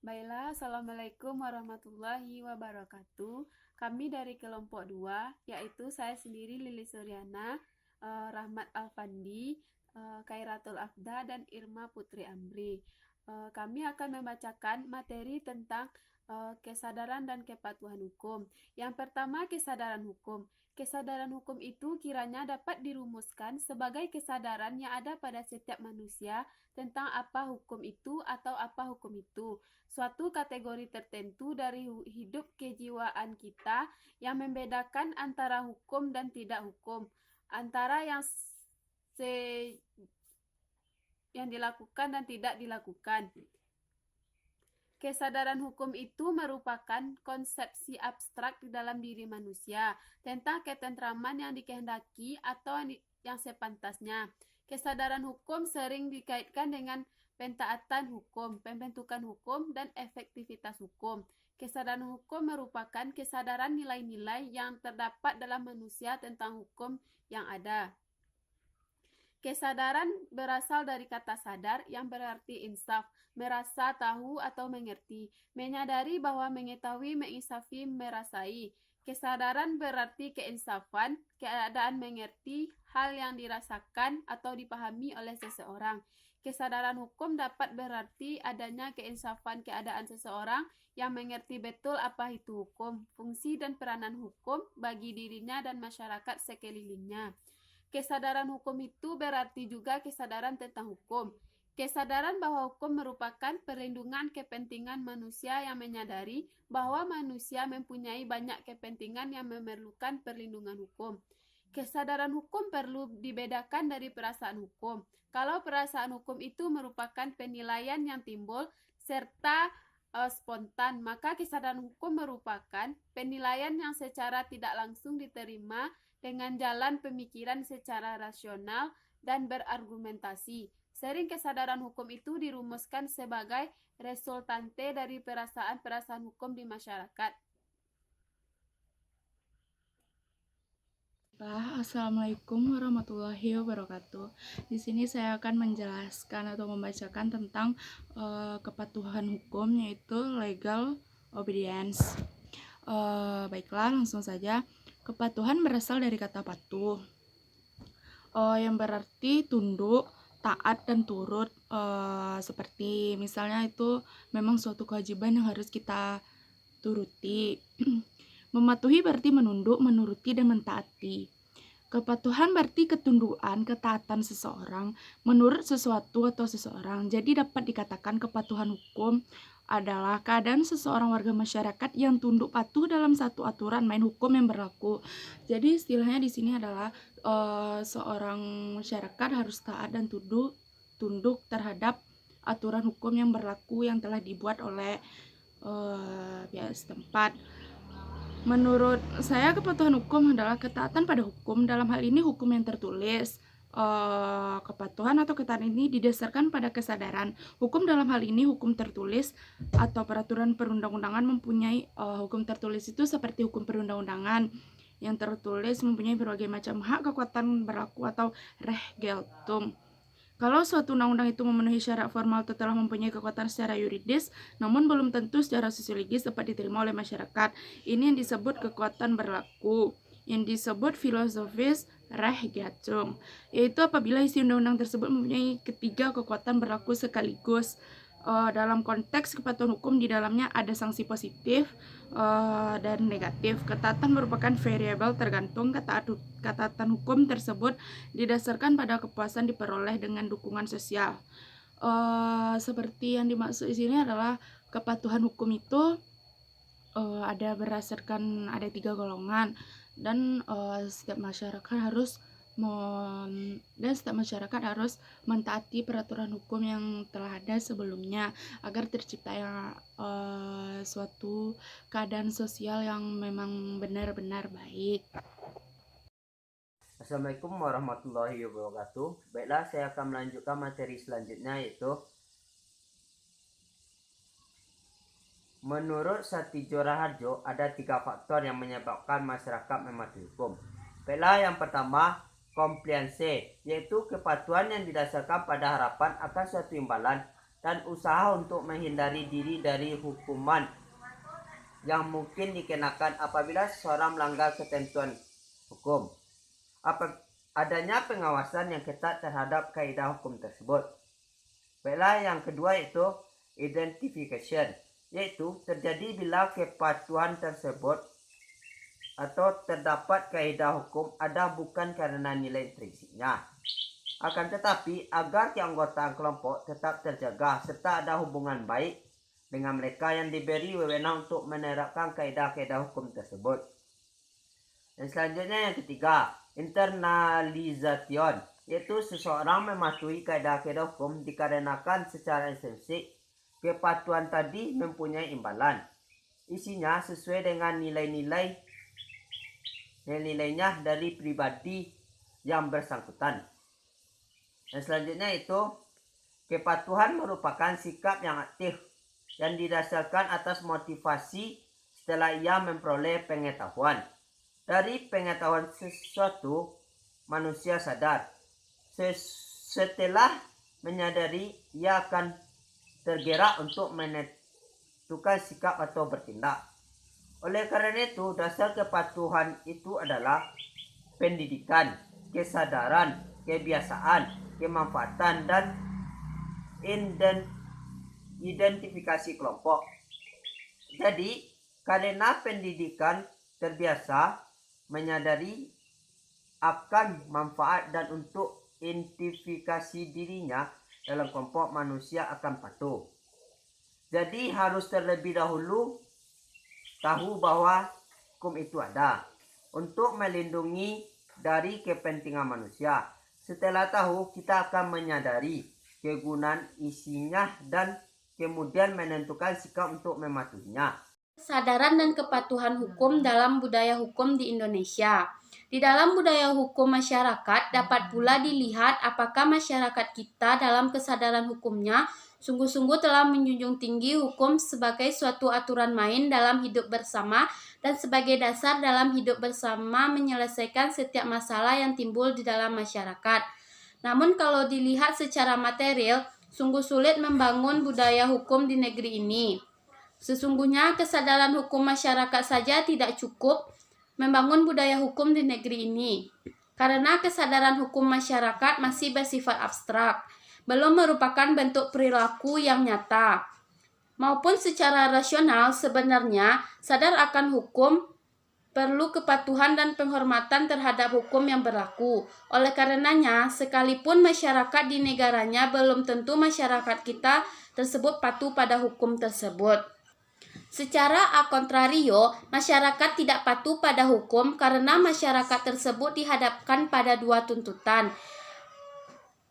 Baiklah, Assalamualaikum warahmatullahi wabarakatuh. Kami dari kelompok 2, yaitu saya sendiri Lili Suryana, Rahmat Alfandi, Kairatul Afda, dan Irma Putri Amri. Kami akan membacakan materi tentang kesadaran dan kepatuhan hukum. Yang pertama, kesadaran hukum. Kesadaran hukum itu kiranya dapat dirumuskan sebagai kesadaran yang ada pada setiap manusia tentang apa hukum itu atau apa hukum itu, suatu kategori tertentu dari hidup kejiwaan kita yang membedakan antara hukum dan tidak hukum, antara yang dilakukan dan tidak dilakukan. Kesadaran hukum itu merupakan konsepsi abstrak di dalam diri manusia tentang ketentraman yang dikehendaki atau yang sepantasnya. Kesadaran hukum sering dikaitkan dengan pentaatan hukum, pembentukan hukum, dan efektivitas hukum. Kesadaran hukum merupakan kesadaran nilai-nilai yang terdapat dalam manusia tentang hukum yang ada. Kesadaran berasal dari kata sadar yang berarti insaf, merasa, tahu, atau mengerti, menyadari bahwa mengetahui, menginsafi, merasai. Kesadaran berarti keinsafan, keadaan mengerti hal yang dirasakan atau dipahami oleh seseorang. Kesadaran hukum dapat berarti adanya keinsafan keadaan seseorang yang mengerti betul apa itu hukum, fungsi dan peranan hukum bagi dirinya dan masyarakat sekelilingnya. Kesadaran hukum itu berarti juga kesadaran tentang hukum. Kesadaran bahwa hukum merupakan perlindungan kepentingan manusia yang menyadari bahwa manusia mempunyai banyak kepentingan yang memerlukan perlindungan hukum. Kesadaran hukum perlu dibedakan dari perasaan hukum. Kalau perasaan hukum itu merupakan penilaian yang timbul serta spontan, maka kesadaran hukum merupakan penilaian yang secara tidak langsung diterima dengan jalan pemikiran secara rasional dan berargumentasi. Sering kesadaran hukum itu dirumuskan sebagai resultante dari perasaan-perasaan hukum di masyarakat. Assalamualaikum warahmatullahi wabarakatuh. Di sini saya akan menjelaskan atau membacakan tentang kepatuhan hukum, yaitu legal obedience. Baiklah, langsung saja. Kepatuhan berasal dari kata patuh, yang berarti tunduk, taat, dan turut. Seperti misalnya itu memang suatu kewajiban yang harus kita turuti. Mematuhi berarti menunduk, menuruti, dan mentaati. Kepatuhan berarti ketundukan, ketaatan seseorang menurut sesuatu atau seseorang. Jadi dapat dikatakan kepatuhan hukum adalah keadaan seseorang warga masyarakat yang tunduk patuh dalam satu aturan main hukum yang berlaku. Jadi istilahnya di sini adalah seorang masyarakat harus taat dan tunduk terhadap aturan hukum yang berlaku yang telah dibuat oleh pihak setempat. Menurut saya, kepatuhan hukum adalah ketaatan pada hukum. Dalam hal ini hukum yang tertulis. Kepatuhan atau ketaatan ini didasarkan pada kesadaran. Hukum dalam hal ini hukum tertulis atau peraturan perundang-undangan mempunyai hukum tertulis itu seperti hukum perundang-undangan yang tertulis mempunyai berbagai macam hak, kekuatan berlaku atau Rechtsgeltung. Kalau suatu undang-undang itu memenuhi syarat formal atau telah mempunyai kekuatan secara yuridis, namun belum tentu secara sosiologis dapat diterima oleh masyarakat. Ini yang disebut kekuatan berlaku, yang disebut filosofis Rechtsgeltung, yaitu apabila isi undang-undang tersebut mempunyai ketiga kekuatan berlaku sekaligus. Dalam konteks kepatuhan hukum, di dalamnya ada sanksi positif dan negatif. Ketaatan merupakan variabel tergantung ketaatan hukum tersebut didasarkan pada kepuasan diperoleh dengan dukungan sosial. Seperti yang dimaksud di sini adalah kepatuhan hukum itu ada berdasarkan ada 3 golongan, dan setiap masyarakat harus mentaati peraturan hukum yang telah ada sebelumnya agar tercipta suatu keadaan sosial yang memang benar-benar baik. Assalamualaikum warahmatullahi wabarakatuh. Baiklah, saya akan melanjutkan materi selanjutnya, yaitu menurut Satidjo Raharjo ada 3 faktor yang menyebabkan masyarakat mematuhi hukum. Baiklah, yang pertama, compliance, yaitu kepatuhan yang didasarkan pada harapan akan suatu imbalan dan usaha untuk menghindari diri dari hukuman yang mungkin dikenakan apabila seseorang melanggar ketentuan hukum. Adanya pengawasan yang ketat terhadap kaidah hukum tersebut. Baiklah, yang kedua yaitu identification, yaitu terjadi bila kepatuhan tersebut atau terdapat kaidah hukum ada bukan karena nilai intrinsiknya, akan tetapi agar keanggotaan kelompok tetap terjaga serta ada hubungan baik dengan mereka yang diberi wewenang untuk menerapkan kaidah-kaidah hukum tersebut. Dan selanjutnya yang ketiga, internalization, yaitu seseorang mematuhi kaidah-kaidah hukum dikarenakan secara intrinsik kepatuhan tadi mempunyai imbalan. Isinya sesuai dengan nilainya dari pribadi yang bersangkutan. Dan selanjutnya itu kepatuhan merupakan sikap yang aktif yang didasarkan atas motivasi setelah ia memperoleh pengetahuan. Dari pengetahuan sesuatu, manusia sadar. Setelah menyadari, ia akan tergerak untuk menentukan sikap atau bertindak. Oleh karena itu, dasar kepatuhan itu adalah pendidikan, kesadaran, kebiasaan, kemanfaatan, dan identifikasi kelompok. Jadi, karena pendidikan terbiasa menyadari akan manfaat dan untuk identifikasi dirinya dalam kelompok, manusia akan patuh. Jadi harus terlebih dahulu tahu bahwa hukum itu ada untuk melindungi dari kepentingan manusia. Setelah tahu, kita akan menyadari kegunaan isinya dan kemudian menentukan sikap untuk mematuhinya. Kesadaran dan kepatuhan hukum dalam budaya hukum di Indonesia. Di dalam budaya hukum masyarakat dapat pula dilihat apakah masyarakat kita dalam kesadaran hukumnya sungguh-sungguh telah menjunjung tinggi hukum sebagai suatu aturan main dalam hidup bersama dan sebagai dasar dalam hidup bersama menyelesaikan setiap masalah yang timbul di dalam masyarakat. Namun kalau dilihat secara material, sungguh sulit membangun budaya hukum di negeri ini. Sesungguhnya kesadaran hukum masyarakat saja tidak cukup membangun budaya hukum di negeri ini. Karena kesadaran hukum masyarakat masih bersifat abstrak, belum merupakan bentuk perilaku yang nyata. Maupun secara rasional sebenarnya sadar akan hukum perlu kepatuhan dan penghormatan terhadap hukum yang berlaku. Oleh karenanya, sekalipun masyarakat di negaranya belum tentu masyarakat kita tersebut patuh pada hukum tersebut. Secara a contrario, masyarakat tidak patuh pada hukum karena masyarakat tersebut dihadapkan pada dua tuntutan,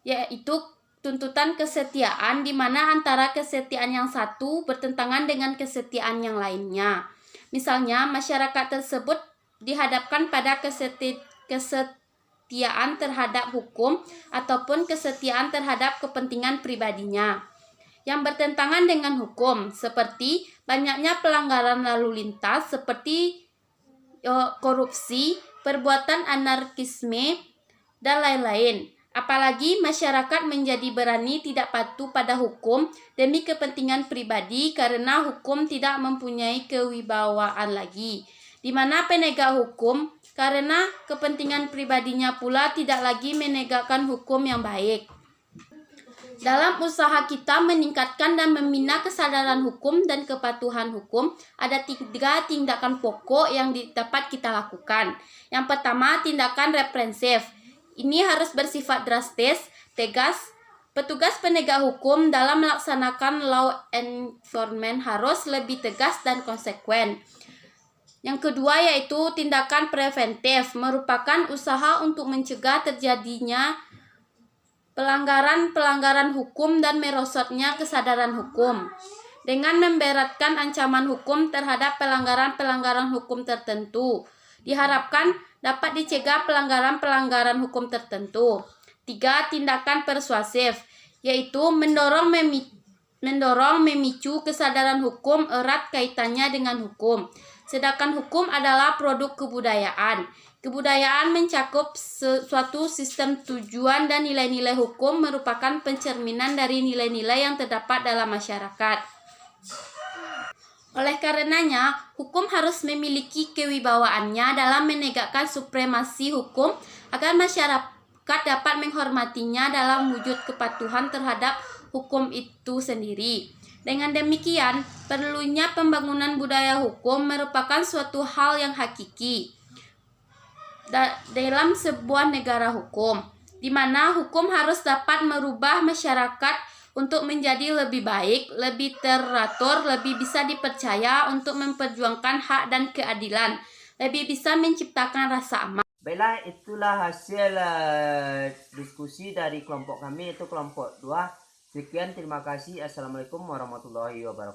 yaitu tuntutan kesetiaan di mana antara kesetiaan yang satu bertentangan dengan kesetiaan yang lainnya. Misalnya, masyarakat tersebut dihadapkan pada kesetiaan terhadap hukum ataupun kesetiaan terhadap kepentingan pribadinya yang bertentangan dengan hukum, seperti banyaknya pelanggaran lalu lintas seperti korupsi, perbuatan anarkisme, dan lain-lain. Apalagi masyarakat menjadi berani tidak patuh pada hukum demi kepentingan pribadi karena hukum tidak mempunyai kewibawaan lagi, di mana penegak hukum karena kepentingan pribadinya pula tidak lagi menegakkan hukum yang baik. Dalam usaha kita meningkatkan dan membina kesadaran hukum dan kepatuhan hukum, ada 3 tindakan pokok yang dapat kita lakukan. Yang pertama, tindakan represif. Ini harus bersifat drastis, tegas. Petugas penegak hukum dalam melaksanakan law enforcement harus lebih tegas dan konsekuen. Yang kedua yaitu tindakan preventif, merupakan usaha untuk mencegah terjadinya pelanggaran-pelanggaran hukum dan merosotnya kesadaran hukum. Dengan memberatkan ancaman hukum terhadap pelanggaran-pelanggaran hukum tertentu, diharapkan dapat dicegah pelanggaran-pelanggaran hukum tertentu. 3. Tindakan persuasif, yaitu mendorong memicu kesadaran hukum erat kaitannya dengan hukum. Sedangkan hukum adalah produk kebudayaan. Kebudayaan mencakup suatu sistem tujuan dan nilai-nilai hukum merupakan pencerminan dari nilai-nilai yang terdapat dalam masyarakat. Oleh karenanya, hukum harus memiliki kewibawaannya dalam menegakkan supremasi hukum agar masyarakat dapat menghormatinya dalam wujud kepatuhan terhadap hukum itu sendiri. Dengan demikian, perlunya pembangunan budaya hukum merupakan suatu hal yang hakiki dalam sebuah negara hukum, di mana hukum harus dapat merubah masyarakat untuk menjadi lebih baik, lebih teratur, lebih bisa dipercaya untuk memperjuangkan hak dan keadilan, lebih bisa menciptakan rasa aman. Baiklah, itulah hasil diskusi dari kelompok kami, yaitu kelompok 2. Sekian, terima kasih. Assalamualaikum warahmatullahi wabarakatuh.